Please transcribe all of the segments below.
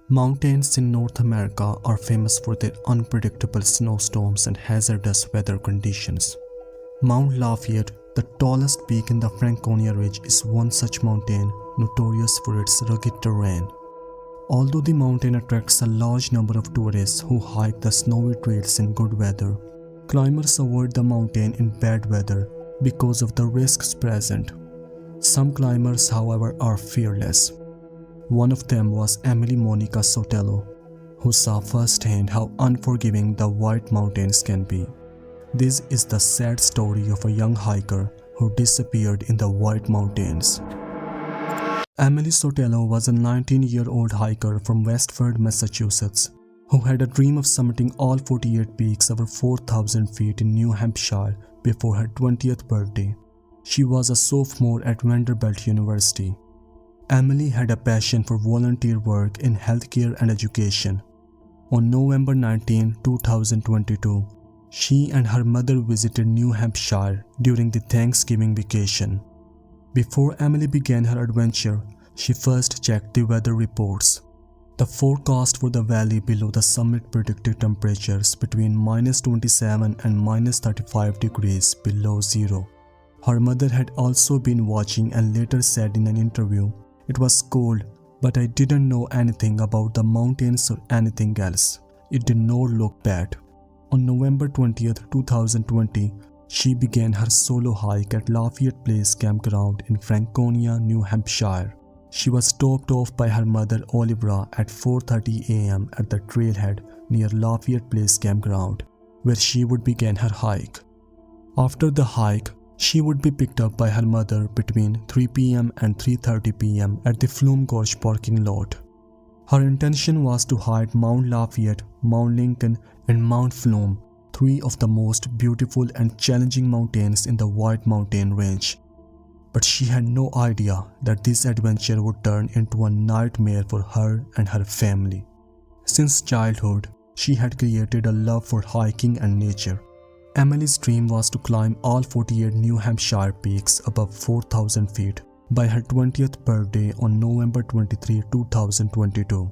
Mountains in North America are famous for their unpredictable snowstorms and hazardous weather conditions. Mount Lafayette, the tallest peak in the Franconia Ridge, is one such mountain notorious for its rugged terrain. Although the mountain attracts a large number of tourists who hike the snowy trails in good weather, climbers avoid the mountain in bad weather because of the risks present. Some climbers, however, are fearless. One of them was Emily Monica Sotelo, who saw firsthand how unforgiving the White Mountains can be. This is the sad story of a young hiker who disappeared in the White Mountains. Emily Sotelo was a 19-year-old hiker from Westford, Massachusetts, who had a dream of summiting all 48 peaks over 4,000 feet in New Hampshire before her 20th birthday. She was a sophomore at Vanderbilt University. Emily had a passion for volunteer work in healthcare and education. On November 19, 2022, she and her mother visited New Hampshire during the Thanksgiving vacation. Before Emily began her adventure, she first checked the weather reports. The forecast for the valley below the summit predicted temperatures between -27 and -35 degrees below zero. Her mother had also been watching and later said in an interview, "It was cold, but I didn't know anything about the mountains or anything else. It did not look bad." On November 20th, 2020, she began her solo hike at Lafayette Place Campground in Franconia, New Hampshire. She was dropped off by her mother Olivia at 4:30 a.m. at the trailhead near Lafayette Place Campground, where she would begin her hike. After the hike, she would be picked up by her mother between 3 p.m. and 3:30 p.m. at the Flume Gorge parking lot. Her intention was to hike Mount Lafayette, Mount Lincoln, and Mount Flume, three of the most beautiful and challenging mountains in the White Mountain Range. But she had no idea that this adventure would turn into a nightmare for her and her family. Since childhood, she had created a love for hiking and nature. Emily's dream was to climb all 48 New Hampshire peaks above 4,000 feet by her 20th birthday on November 23, 2022.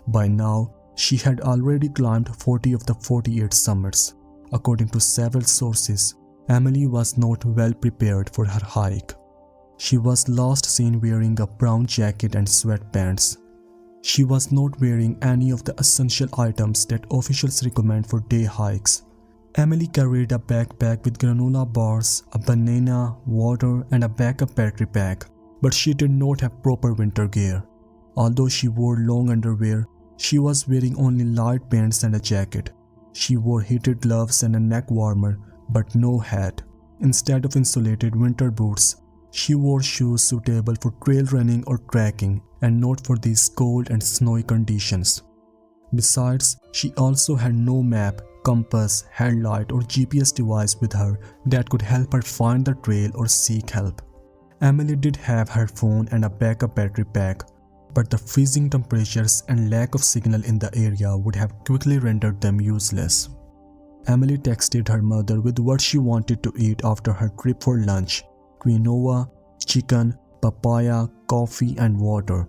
By now, she had already climbed 40 of the 48 summits. According to several sources, Emily was not well prepared for her hike. She was last seen wearing a brown jacket and sweatpants. She was not wearing any of the essential items that officials recommend for day hikes. Emily carried a backpack with granola bars, a banana, water, and a backup battery pack, but she did not have proper winter gear. Although she wore long underwear, she was wearing only light pants and a jacket. She wore heated gloves and a neck warmer, but no hat. Instead of insulated winter boots, she wore shoes suitable for trail running or trekking and not for these cold and snowy conditions. Besides, she also had no map, compass, headlight, or GPS device with her that could help her find the trail or seek help. Emily did have her phone and a backup battery pack, but the freezing temperatures and lack of signal in the area would have quickly rendered them useless. Emily texted her mother with what she wanted to eat after her trip for lunch: quinoa, chicken, papaya, coffee, and water.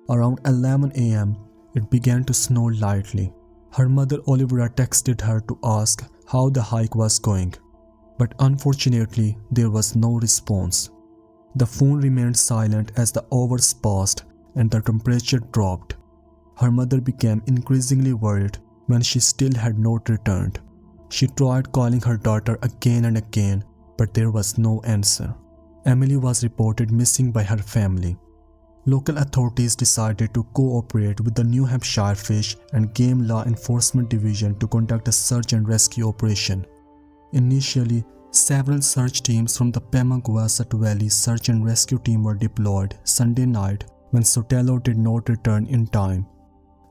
Around 11 a.m., it began to snow lightly. Her mother Olivia texted her to ask how the hike was going, but unfortunately, there was no response. The phone remained silent as the hours passed and the temperature dropped. Her mother became increasingly worried when she still had not returned. She tried calling her daughter again and again, but there was no answer. Emily was reported missing by her family. Local authorities decided to cooperate with the New Hampshire Fish and Game Law Enforcement Division to conduct a search and rescue operation. Initially, several search teams from the Pemigewasset Valley Search and Rescue Team were deployed Sunday night when Sotelo did not return in time.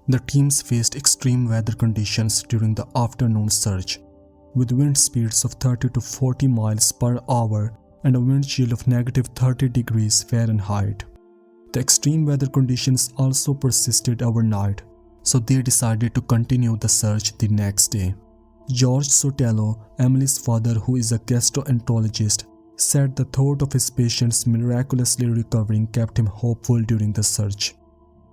The teams faced extreme weather conditions during the afternoon search, with wind speeds of 30 to 40 miles per hour and a wind chill of -30 degrees Fahrenheit. The extreme weather conditions also persisted overnight, so they decided to continue the search the next day. George Sotelo, Emily's father, who is a gastroenterologist, said the thought of his patients miraculously recovering kept him hopeful during the search.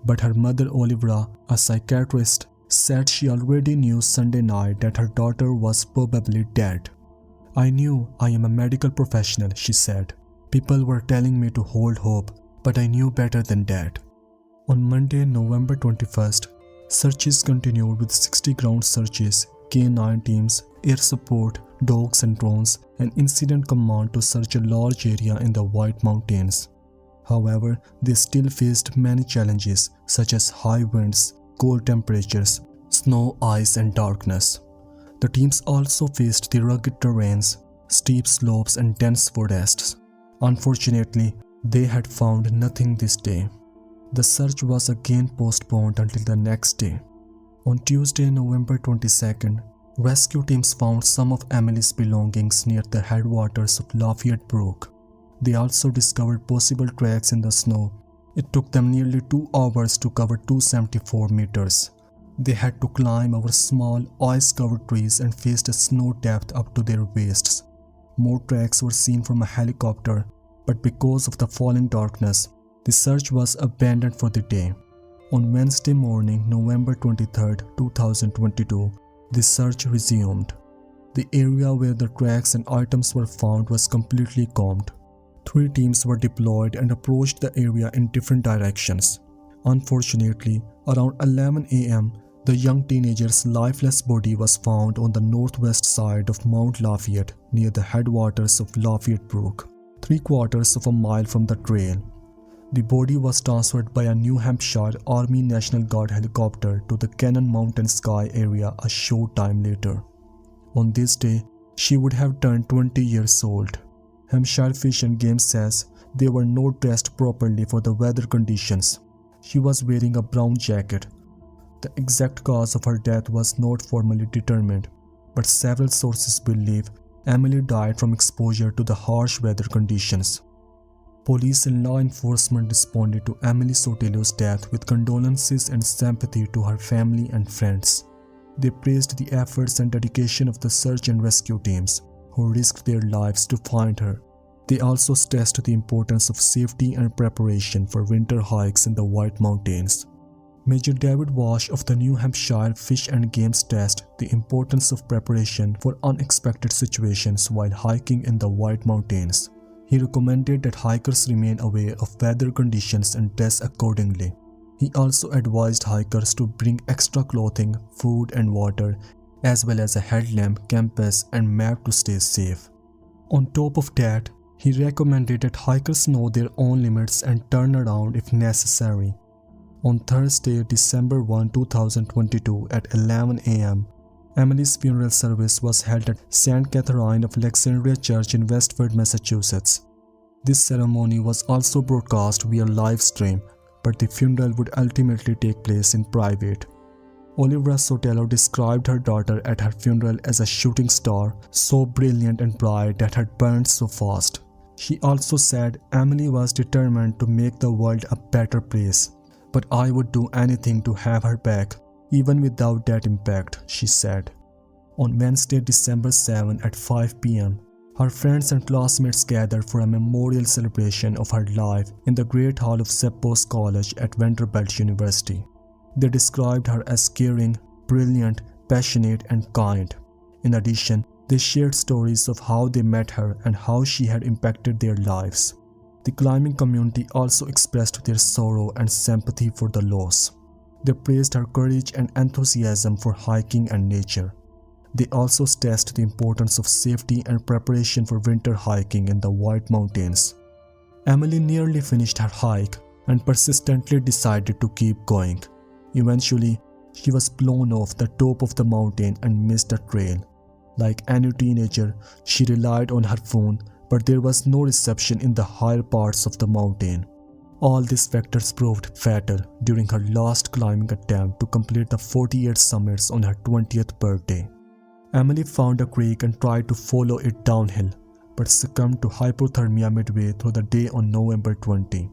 But her mother Olivia, a psychiatrist, said she already knew Sunday night that her daughter was probably dead. "I knew I am a medical professional," she said. "People were telling me to hold hope, but I knew better than that." On Monday, November 21st, searches continued with 60 ground searches, K-9 teams, air support, dogs and drones, and incident command to search a large area in the White Mountains. However, they still faced many challenges such as high winds, cold temperatures, snow, ice, and darkness. The teams also faced the rugged terrains, steep slopes, and dense forests. Unfortunately, they had found nothing this day. The search was again postponed until the next day. On Tuesday, November 22nd, rescue teams found some of Emily's belongings near the headwaters of Lafayette Brook. They also discovered possible tracks in the snow. It took them nearly 2 hours to cover 274 meters. They had to climb over small, ice-covered trees and faced a snow depth up to their waists. More tracks were seen from a helicopter, but because of the falling darkness, the search was abandoned for the day. On Wednesday morning, November 23, 2022, the search resumed. The area where the tracks and items were found was completely combed. 3 teams were deployed and approached the area in different directions. Unfortunately, around 11 a.m., the young teenager's lifeless body was found on the northwest side of Mount Lafayette near the headwaters of Lafayette Brook, 3/4 of a mile from the trail. The body was transferred by a New Hampshire Army National Guard helicopter to the Cannon Mountain Sky area a short time later. On this day, she would have turned 20 years old. Hampshire Fish and Game says they were not dressed properly for the weather conditions. She was wearing a brown jacket. The exact cause of her death was not formally determined, but several sources believe Emily died from exposure to the harsh weather conditions. Police and law enforcement responded to Emily Sotelo's death with condolences and sympathy to her family and friends. They praised the efforts and dedication of the search and rescue teams, who risked their lives to find her. They also stressed the importance of safety and preparation for winter hikes in the White Mountains. Major David Walsh of the New Hampshire Fish and Game stressed the importance of preparation for unexpected situations while hiking in the White Mountains. He recommended that hikers remain aware of weather conditions and dress accordingly. He also advised hikers to bring extra clothing, food and water, as well as a headlamp, compass and map to stay safe. On top of that, he recommended that hikers know their own limits and turn around if necessary. On Thursday, December 1, 2022 at 11 a.m., Emily's funeral service was held at St. Catherine of Alexandria Church in Westford, Massachusetts. This ceremony was also broadcast via live stream, but the funeral would ultimately take place in private. Olivia Sotelo described her daughter at her funeral as a shooting star, so brilliant and bright that had burned so fast. She also said Emily was determined to make the world a better place. "But I would do anything to have her back, even without that impact," she said. On Wednesday, December 7 at 5 p.m., her friends and classmates gathered for a memorial celebration of her life in the Great Hall of Seppos College at Vanderbilt University. They described her as caring, brilliant, passionate, and kind. In addition, they shared stories of how they met her and how she had impacted their lives. The climbing community also expressed their sorrow and sympathy for the loss. They praised her courage and enthusiasm for hiking and nature. They also stressed the importance of safety and preparation for winter hiking in the White Mountains. Emily nearly finished her hike and persistently decided to keep going. Eventually, she was blown off the top of the mountain and missed the trail. Like any teenager, she relied on her phone, but there was no reception in the higher parts of the mountain. All these factors proved fatal during her last climbing attempt to complete the 48 summits on her 20th birthday. Emily found a creek and tried to follow it downhill, but succumbed to hypothermia midway through the day on November 20.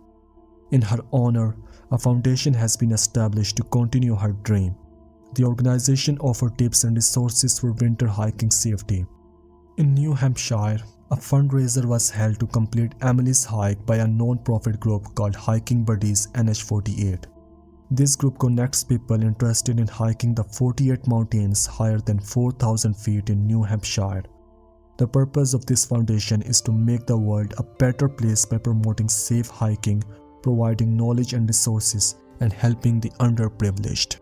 In her honor, a foundation has been established to continue her dream. The organization offered tips and resources for winter hiking safety. In New Hampshire, a fundraiser was held to complete Emily's hike by a non-profit group called Hiking Buddies NH48. This group connects people interested in hiking the 48 mountains higher than 4,000 feet in New Hampshire. The purpose of this foundation is to make the world a better place by promoting safe hiking, providing knowledge and resources, and helping the underprivileged.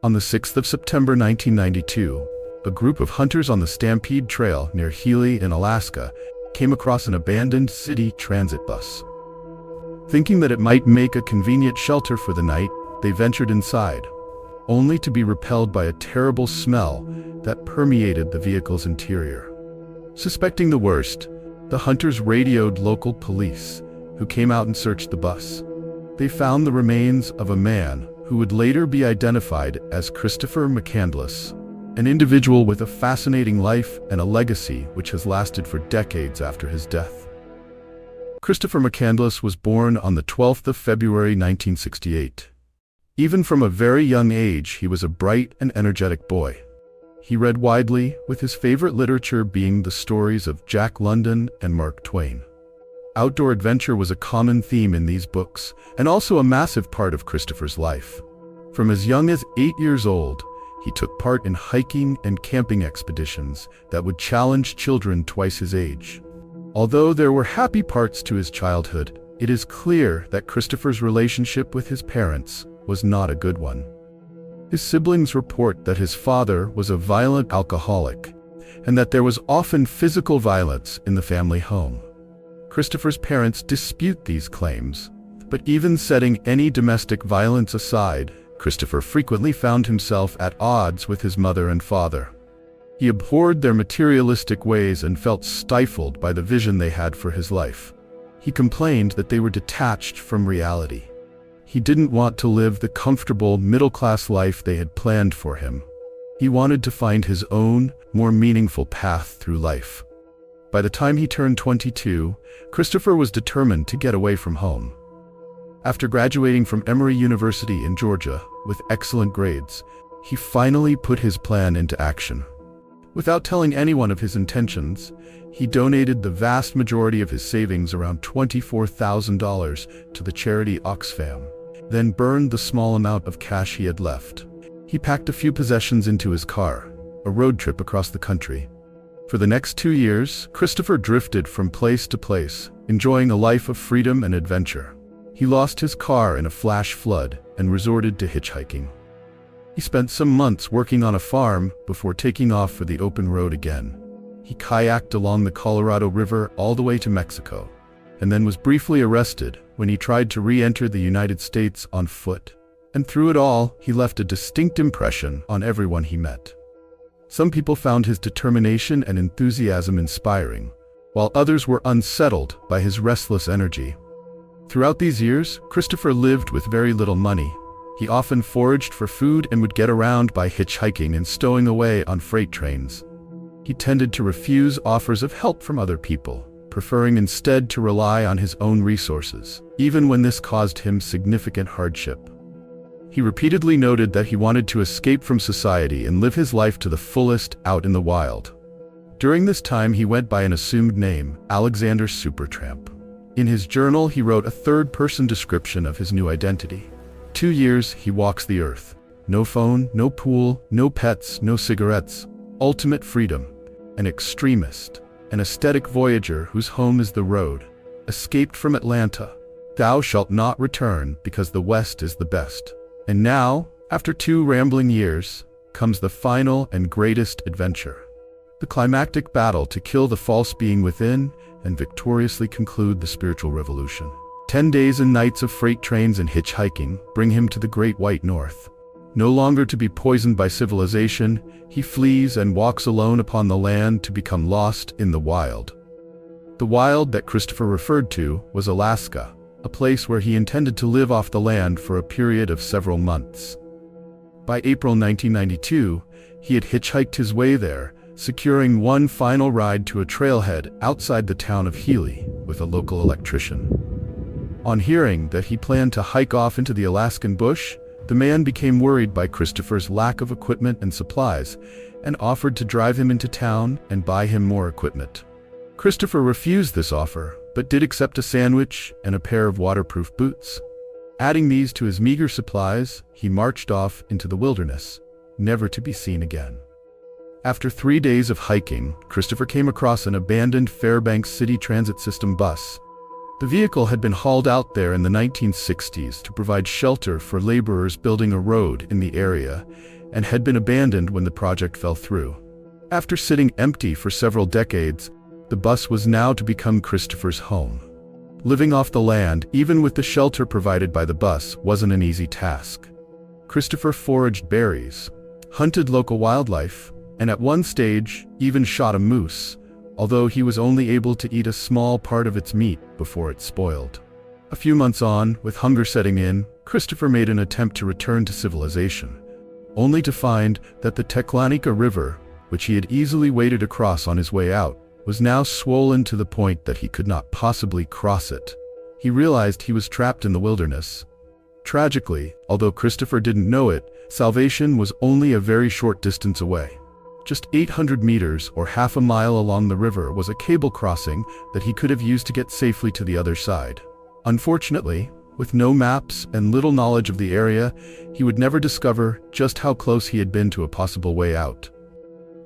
On the 6th of September 1992, a group of hunters on the Stampede Trail near Healy in Alaska came across an abandoned city transit bus. Thinking that it might make a convenient shelter for the night, they ventured inside, only to be repelled by a terrible smell that permeated the vehicle's interior. Suspecting the worst, the hunters radioed local police, who came out and searched the bus. They found the remains of a man who would later be identified as Christopher McCandless, an individual with a fascinating life and a legacy which has lasted for decades after his death. Christopher McCandless was born on the 12th of February 1968. Even from a very young age, he was a bright and energetic boy. He read widely, with his favorite literature being the stories of Jack London and Mark Twain. Outdoor adventure was a common theme in these books, and also a massive part of Christopher's life. From as young as 8 years old, he took part in hiking and camping expeditions that would challenge children twice his age. Although there were happy parts to his childhood, it is clear that Christopher's relationship with his parents was not a good one. His siblings report that his father was a violent alcoholic, and that there was often physical violence in the family home. Christopher's parents dispute these claims, but even setting any domestic violence aside, Christopher frequently found himself at odds with his mother and father. He abhorred their materialistic ways and felt stifled by the vision they had for his life. He complained that they were detached from reality. He didn't want to live the comfortable, middle-class life they had planned for him. He wanted to find his own, more meaningful path through life. By the time he turned 22, Christopher was determined to get away from home. After graduating from Emory University in Georgia with excellent grades, he finally put his plan into action. Without telling anyone of his intentions, he donated the vast majority of his savings, around $24,000, to the charity Oxfam, then burned the small amount of cash he had left. He packed a few possessions into his car, a road trip across the country. For the next 2 years, Christopher drifted from place to place, enjoying a life of freedom and adventure. He lost his car in a flash flood and resorted to hitchhiking. He spent some months working on a farm before taking off for the open road again. He kayaked along the Colorado River all the way to Mexico, and then was briefly arrested when he tried to re-enter the United States on foot. And through it all, he left a distinct impression on everyone he met. Some people found his determination and enthusiasm inspiring, while others were unsettled by his restless energy. Throughout these years, Christopher lived with very little money. He often foraged for food and would get around by hitchhiking and stowing away on freight trains. He tended to refuse offers of help from other people, preferring instead to rely on his own resources, even when this caused him significant hardship. He repeatedly noted that he wanted to escape from society and live his life to the fullest out in the wild. During this time, he went by an assumed name, Alexander Supertramp. In his journal, he wrote a third-person description of his new identity. 2 years, he walks the earth. No phone, no pool, no pets, no cigarettes. Ultimate freedom. An extremist. An aesthetic voyager whose home is the road. Escaped from Atlanta. Thou shalt not return, because the West is the best. And now, after 2 rambling years, comes the final and greatest adventure. The climactic battle to kill the false being within and victoriously conclude the spiritual revolution. 10 days and nights of freight trains and hitchhiking bring him to the Great White North. No longer to be poisoned by civilization, he flees and walks alone upon the land to become lost in the wild. The wild that Christopher referred to was Alaska, a place where he intended to live off the land for a period of several months. By April 1992, he had hitchhiked his way there, securing one final ride to a trailhead outside the town of Healy with a local electrician. On hearing that he planned to hike off into the Alaskan bush, the man became worried by Christopher's lack of equipment and supplies and offered to drive him into town and buy him more equipment. Christopher refused this offer, but did accept a sandwich and a pair of waterproof boots. Adding these to his meager supplies, he marched off into the wilderness, never to be seen again. After 3 days of hiking, Christopher came across an abandoned Fairbanks City Transit System bus. The vehicle had been hauled out there in the 1960s to provide shelter for laborers building a road in the area, and had been abandoned when the project fell through. After sitting empty for several decades, the bus was now to become Christopher's home. Living off the land, even with the shelter provided by the bus, wasn't an easy task. Christopher foraged berries, hunted local wildlife, and at one stage even shot a moose, although he was only able to eat a small part of its meat before it spoiled. A few months on, with hunger setting in, Christopher made an attempt to return to civilization, only to find that the Teclanica River, which he had easily waded across on his way out, was now swollen to the point that he could not possibly cross it. He realized he was trapped in the wilderness. Tragically, although Christopher didn't know it, salvation was only a very short distance away. Just 800 meters or half a mile along the river was a cable crossing that he could have used to get safely to the other side. Unfortunately, with no maps and little knowledge of the area, he would never discover just how close he had been to a possible way out.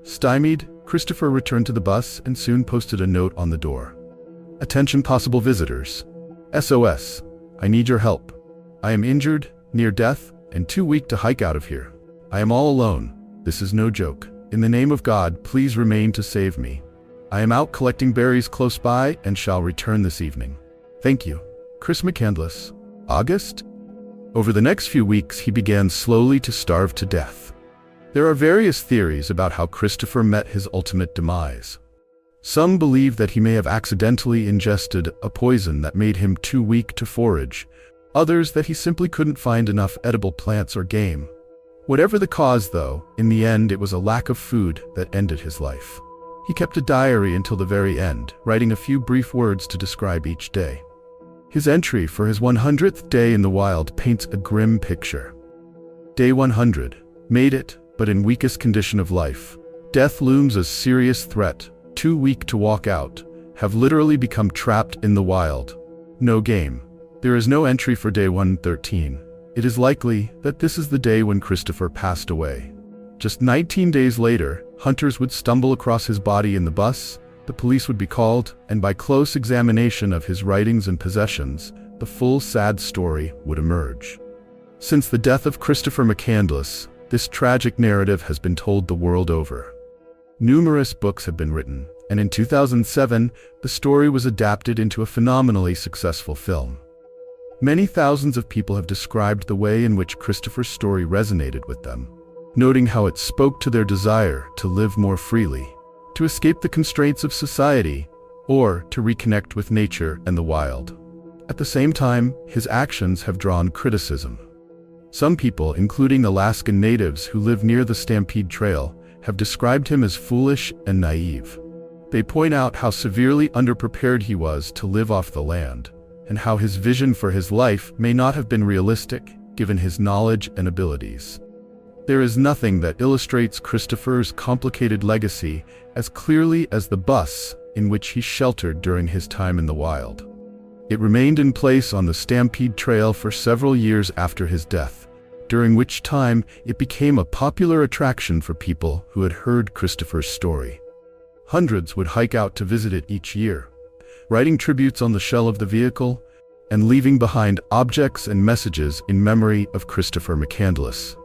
Stymied, Christopher returned to the bus and soon posted a note on the door. "Attention possible visitors. SOS. I need your help. I am injured, near death, and too weak to hike out of here. I am all alone. This is no joke. In the name of God, please remain to save me. I am out collecting berries close by and shall return this evening. Thank you. Chris McCandless." August? Over the next few weeks, he began slowly to starve to death. There are various theories about how Christopher met his ultimate demise. Some believe that he may have accidentally ingested a poison that made him too weak to forage, others that he simply couldn't find enough edible plants or game. Whatever the cause, though, in the end it was a lack of food that ended his life. He kept a diary until the very end, writing a few brief words to describe each day. His entry for his 100th day in the wild paints a grim picture. Day 100. Made it, but in weakest condition of life. Death looms a serious threat, too weak to walk out, have literally become trapped in the wild. No game. There is no entry for day 113. It is likely that this is the day when Christopher passed away. Just 19 days later, hunters would stumble across his body in the bus, the police would be called, and by close examination of his writings and possessions, the full sad story would emerge. Since the death of Christopher McCandless, this tragic narrative has been told the world over. Numerous books have been written, and in 2007, the story was adapted into a phenomenally successful film. Many thousands of people have described the way in which Christopher's story resonated with them, noting how it spoke to their desire to live more freely, to escape the constraints of society, or to reconnect with nature and the wild. At the same time, his actions have drawn criticism. Some people, including Alaskan natives who live near the Stampede Trail, have described him as foolish and naive. They point out how severely underprepared he was to live off the land, and how his vision for his life may not have been realistic, given his knowledge and abilities. There is nothing that illustrates Christopher's complicated legacy as clearly as the bus in which he sheltered during his time in the wild. It remained in place on the Stampede Trail for several years after his death, during which time it became a popular attraction for people who had heard Christopher's story. Hundreds would hike out to visit it each year, writing tributes on the shell of the vehicle and leaving behind objects and messages in memory of Christopher McCandless.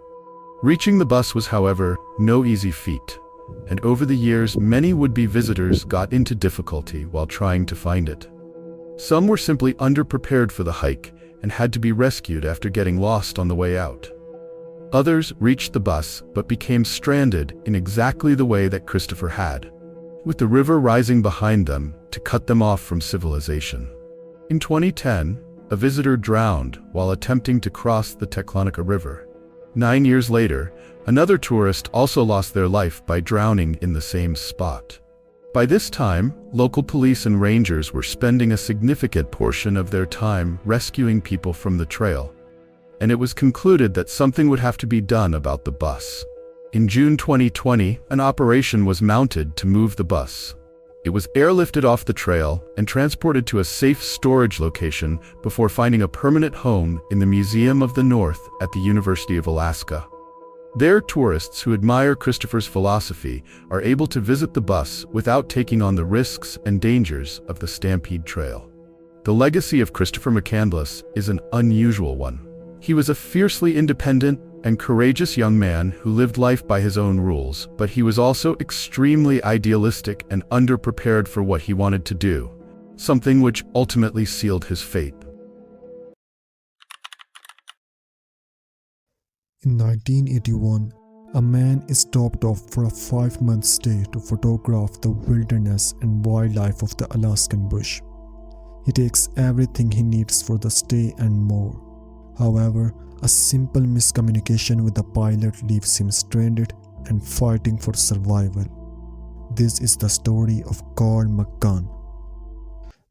Reaching the bus was, however, no easy feat, and over the years many would-be visitors got into difficulty while trying to find it. Some were simply underprepared for the hike and had to be rescued after getting lost on the way out. Others reached the bus but became stranded in exactly the way that Christopher had, with the river rising behind them to cut them off from civilization. In 2010, a visitor drowned while attempting to cross the Teclanica River. 9 years later, another tourist also lost their life by drowning in the same spot. By this time, local police and rangers were spending a significant portion of their time rescuing people from the trail, and it was concluded that something would have to be done about the bus. In June 2020, an operation was mounted to move the bus. It was airlifted off the trail and transported to a safe storage location before finding a permanent home in the Museum of the North at the University of Alaska. There, tourists who admire Christopher's philosophy are able to visit the bus without taking on the risks and dangers of the Stampede Trail. The legacy of Christopher McCandless is an unusual one. He was a fiercely independent and courageous young man who lived life by his own rules, but he was also extremely idealistic and underprepared for what he wanted to do, something which ultimately sealed his fate. In 1981, a man is stopped off for a 5-month stay to photograph the wilderness and wildlife of the Alaskan bush. He takes everything he needs for the stay and more. However, a simple miscommunication with the pilot leaves him stranded and fighting for survival. This is the story of Carl McCunn.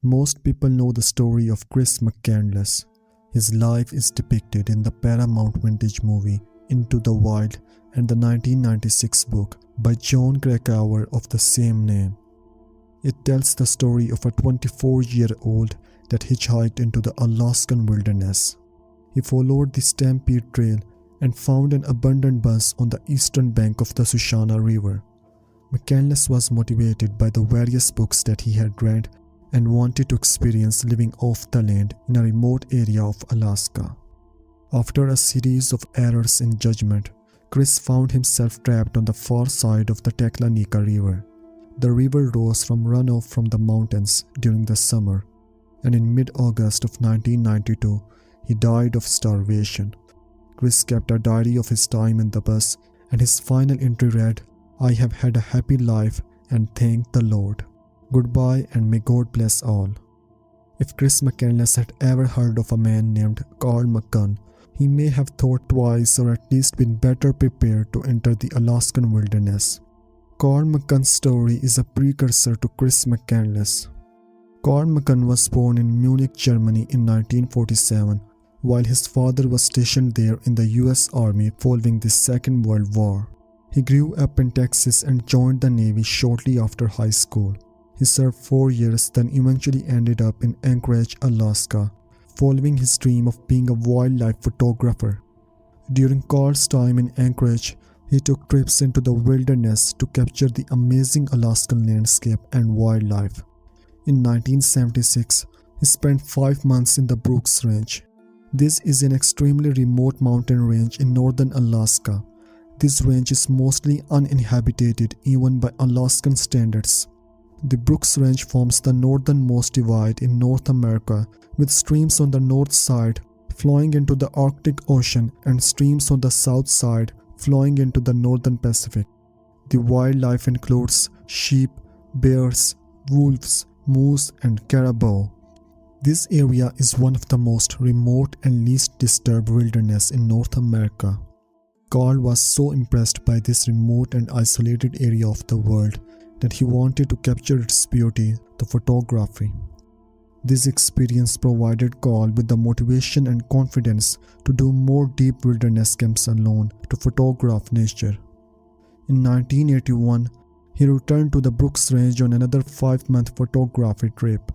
Most people know the story of Chris McCandless. His life is depicted in the Paramount vintage movie Into the Wild and the 1996 book by John Krakauer of the same name. It tells the story of a 24-year-old that hitchhiked into the Alaskan wilderness. He followed the Stampede Trail and found an abandoned bus on the eastern bank of the Susquehanna River. McCandless was motivated by the various books that he had read and wanted to experience living off the land in a remote area of Alaska. After a series of errors in judgment, Chris found himself trapped on the far side of the Teclanica River. The river rose from runoff from the mountains during the summer, and in mid-August of 1992, he died of starvation. Chris kept a diary of his time in the bus, and his final entry read, "I have had a happy life and thank the Lord. Goodbye and may God bless all." If Chris McCandless had ever heard of a man named Carl McCunn, he may have thought twice or at least been better prepared to enter the Alaskan wilderness. Carl McCunn's story is a precursor to Chris McCandless. Carl McCunn was born in Munich, Germany in 1947, while his father was stationed there in the US Army following the Second World War. He grew up in Texas and joined the Navy shortly after high school. He served 4 years, then eventually ended up in Anchorage, Alaska, following his dream of being a wildlife photographer. During Carl's time in Anchorage, he took trips into the wilderness to capture the amazing Alaskan landscape and wildlife. In 1976, he spent 5 months in the Brooks Range. This is an extremely remote mountain range in northern Alaska. This range is mostly uninhabited even by Alaskan standards. The Brooks Range forms the northernmost divide in North America, with streams on the north side flowing into the Arctic Ocean and streams on the south side flowing into the northern Pacific. The wildlife includes sheep, bears, wolves, moose, and caribou. This area is one of the most remote and least disturbed wilderness in North America. Carl was so impressed by this remote and isolated area of the world that he wanted to capture its beauty through photography. This experience provided Carl with the motivation and confidence to do more deep wilderness camps alone to photograph nature. In 1981, he returned to the Brooks Range on another 5-month photography trip.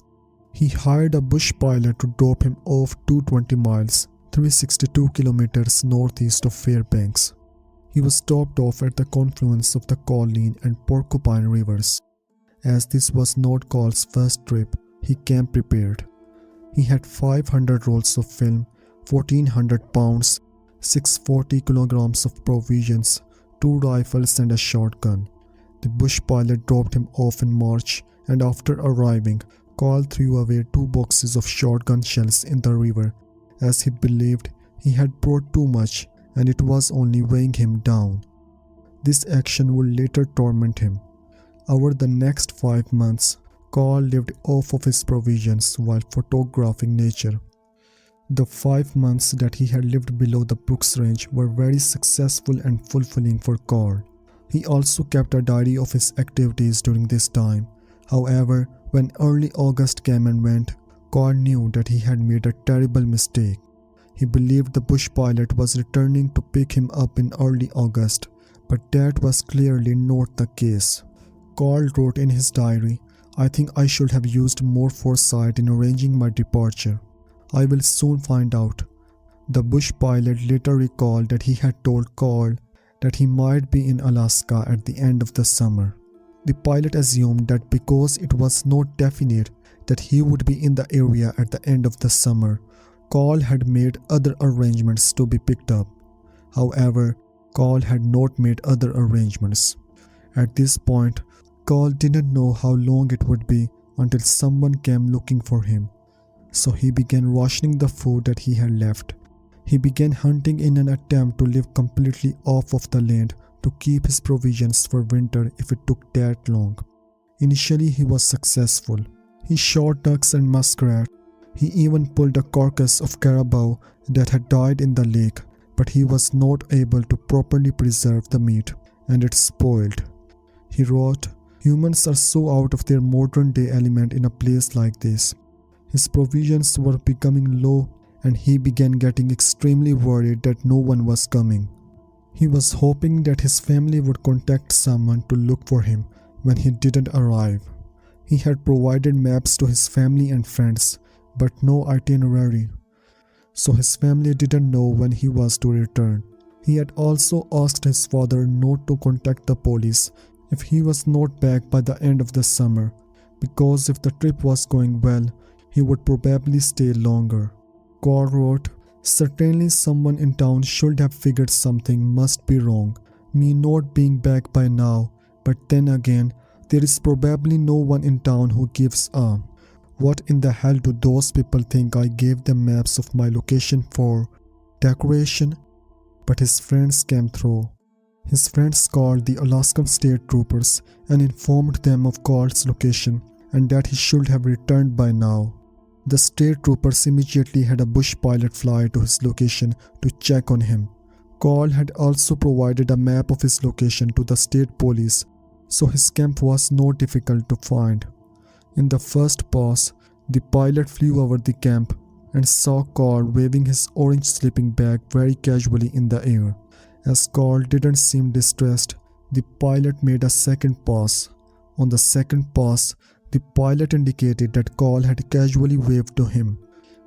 He hired a bush pilot to drop him off 220 miles, 362 kilometers northeast of Fairbanks. He was stopped off at the confluence of the Colleen and Porcupine rivers. As this was not Carl's first trip, he came prepared. He had 500 rolls of film, 1400 pounds, 640 kilograms of provisions, 2 rifles and a shotgun. The bush pilot dropped him off in March, and after arriving, Carl threw away 2 boxes of shotgun shells in the river, as he believed he had brought too much and it was only weighing him down. This action would later torment him. Over the next 5 months, Carl lived off of his provisions while photographing nature. The 5 months that he had lived below the Brooks Range were very successful and fulfilling for Carl. He also kept a diary of his activities during this time. However, when early August came and went, Carl knew that he had made a terrible mistake. He believed the bush pilot was returning to pick him up in early August, but that was clearly not the case. Carl wrote in his diary, I think I should have used more foresight in arranging my departure. I will soon find out. The bush pilot later recalled that he had told Carl that he might be in Alaska at the end of the summer. The pilot assumed that because it was not definite that he would be in the area at the end of the summer, Carl had made other arrangements to be picked up. However, Carl had not made other arrangements. At this point, Carl didn't know how long it would be until someone came looking for him. So he began rationing the food that he had left. He began hunting in an attempt to live completely off of the land to keep his provisions for winter if it took that long. Initially, he was successful. He shot ducks and muskrat. He even pulled a carcass of caribou that had died in the lake, but he was not able to properly preserve the meat, and it spoiled. He wrote, "Humans are so out of their modern-day element in a place like this." His provisions were becoming low, and he began getting extremely worried that no one was coming. He was hoping that his family would contact someone to look for him when he didn't arrive. He had provided maps to his family and friends, but no itinerary, so his family didn't know when he was to return. He had also asked his father not to contact the police if he was not back by the end of the summer, because if the trip was going well, he would probably stay longer. Carl wrote, "Certainly someone in town should have figured something must be wrong, me not being back by now, but then again, there is probably no one in town who gives a. What in the hell do those people think I gave them maps of my location for? Decoration?" But his friends came through. His friends called the Alaskan state troopers and informed them of Carl's location and that he should have returned by now. The state troopers immediately had a bush pilot fly to his location to check on him. Carl had also provided a map of his location to the state police, so his camp was not difficult to find. In the first pass, the pilot flew over the camp and saw Carl waving his orange sleeping bag very casually in the air. As Carl didn't seem distressed, the pilot made a second pass. On the second pass, the pilot indicated that Carl had casually waved to him.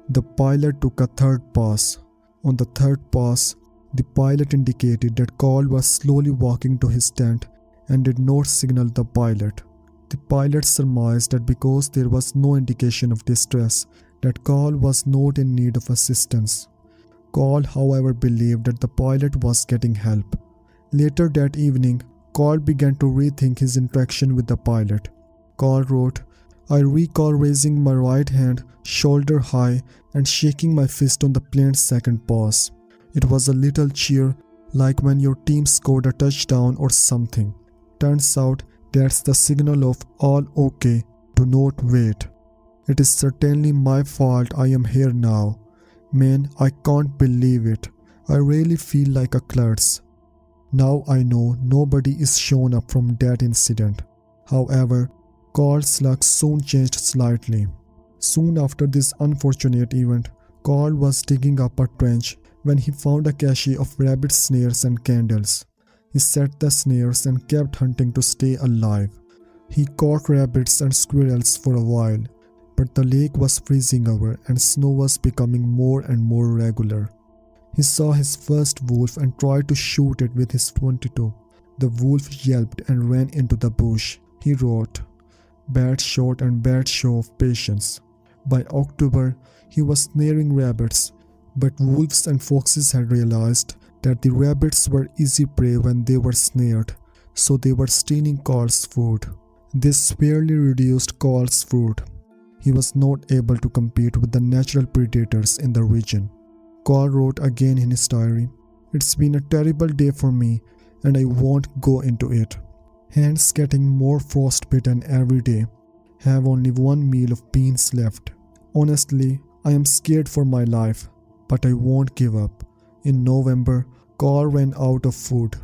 The pilot took a third pass. On the third pass, the pilot indicated that Carl was slowly walking to his tent and did not signal the pilot. The pilot surmised that because there was no indication of distress, that Carl was not in need of assistance. Carl, however, believed that the pilot was getting help. Later that evening, Carl began to rethink his interaction with the pilot. Carl wrote, "I recall raising my right hand shoulder high and shaking my fist on the plane's second pass. It was a little cheer, like when your team scored a touchdown or something. Turns out that's the signal of all okay, do not wait. It is certainly my fault I am here now. Man, I can't believe it. I really feel like a klutz. Now I know nobody is shown up from that incident." However, Carl's luck soon changed slightly. Soon after this unfortunate event, Carl was digging up a trench when he found a cache of rabbit snares and candles. He set the snares and kept hunting to stay alive. He caught rabbits and squirrels for a while, but the lake was freezing over and snow was becoming more and more regular. He saw his first wolf and tried to shoot it with his .22. The wolf yelped and ran into the bush. He wrote, "Bad shot and bad show of patience." By October, he was snaring rabbits, but wolves and foxes had realized that the rabbits were easy prey when they were snared, so they were stealing Carl's food. This severely reduced Carl's food. He was not able to compete with the natural predators in the region. Carl wrote again in his diary, "It's been a terrible day for me, and I won't go into it. Hands getting more frostbitten every day. Have only one meal of beans left. Honestly, I am scared for my life, but I won't give up." In November, Carl ran out of food.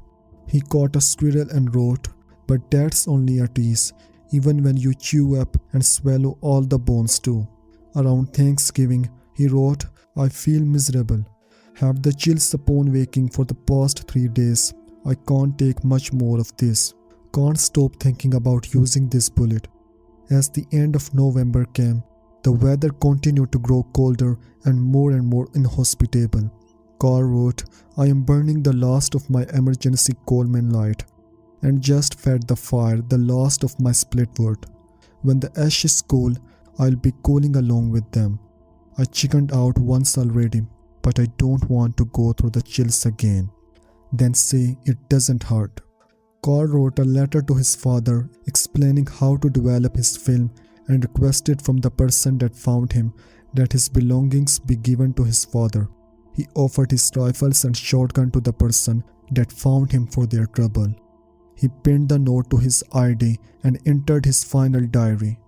He caught a squirrel and wrote, "But that's only a tease, even when you chew up and swallow all the bones too." Around Thanksgiving, he wrote, "I feel miserable. Have the chills upon waking for the past 3 days. I can't take much more of this. Can't stop thinking about using this bullet." As the end of November came, the weather continued to grow colder and more inhospitable. Carl wrote, "I am burning the last of my emergency Coleman light and just fed the fire the last of my split wood. When the ashes cool, I'll be cooling along with them. I chickened out once already, but I don't want to go through the chills again. Then say it doesn't hurt." Carl wrote a letter to his father explaining how to develop his film and requested from the person that found him that his belongings be given to his father. He offered his rifles and shotgun to the person that found him for their trouble. He pinned the note to his ID and entered his final diary.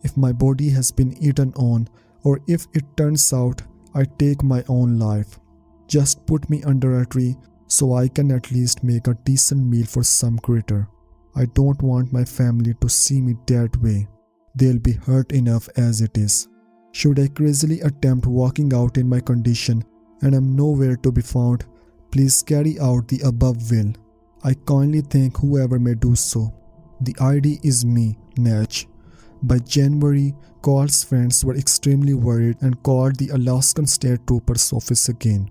"If my body has been eaten on, or if it turns out I take my own life, just put me under a tree so I can at least make a decent meal for some critter. I don't want my family to see me that way. They'll be hurt enough as it is. Should I crazily attempt walking out in my condition and am nowhere to be found, please carry out the above will. I kindly thank whoever may do so. The ID is me, Natch." By January, Carl's friends were extremely worried and called the Alaskan State Trooper's office again.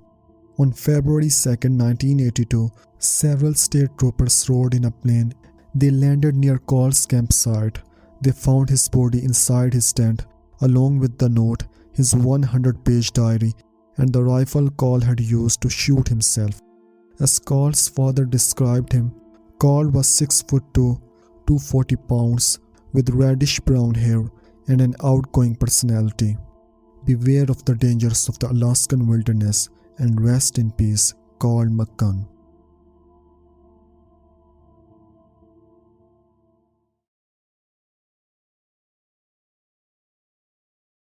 On February 2, 1982, several state troopers rode in a plane. They landed near Carl's campsite. They found his body inside his tent, along with the note, his 100-page diary, and the rifle Carl had used to shoot himself. As Carl's father described him, Carl was 6'2", 240 pounds, with reddish-brown hair and an outgoing personality. Beware of the dangers of the Alaskan wilderness, and rest in peace, Carl McCunn.